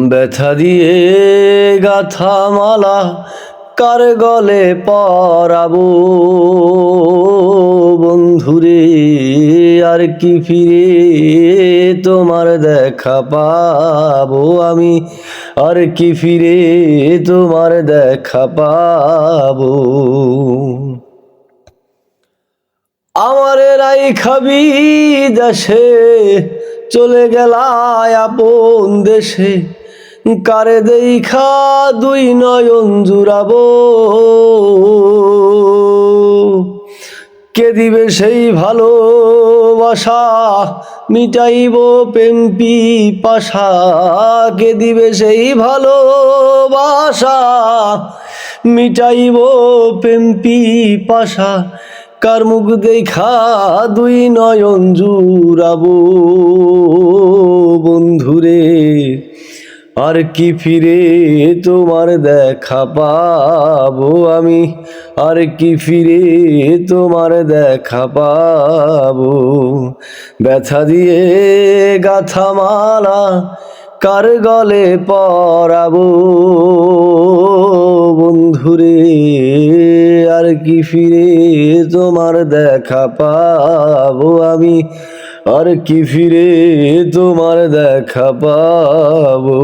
ব্যথা দিয়ে গাথা মালা কার গলে পরাবো বন্ধুরে, আর কি ফিরে তোমার দেখা পাবো আমি, আর কি ফিরে তোমার দেখা পাবো। আমারে রাইখা বিদেশে চলে গেলায় আপন দেশে, কারে দেইখা দুই নয়ন জুড়াবো। কে দিবে সেই ভালোবাসা মিটাইব প্রেম পিপাসা, কে দিবে সেই ভালোবাসা মিটাইব প্রেম পিপাসা, কার মুখ দেখা দুই নয়ন জুড়াবো বন্ধুরে, আর কি ফিরে তোমার দেখা পাবো আমি, আর কি ফিরে তোমার দেখা পাবো। ব্যথা দিয়ে গাথা মালা কার গলে পরাবো বন্ধুরে, আর কি ফিরে তোমার দেখা পাবো আমি, আর কি ফিরে তোমার দেখা পাবো।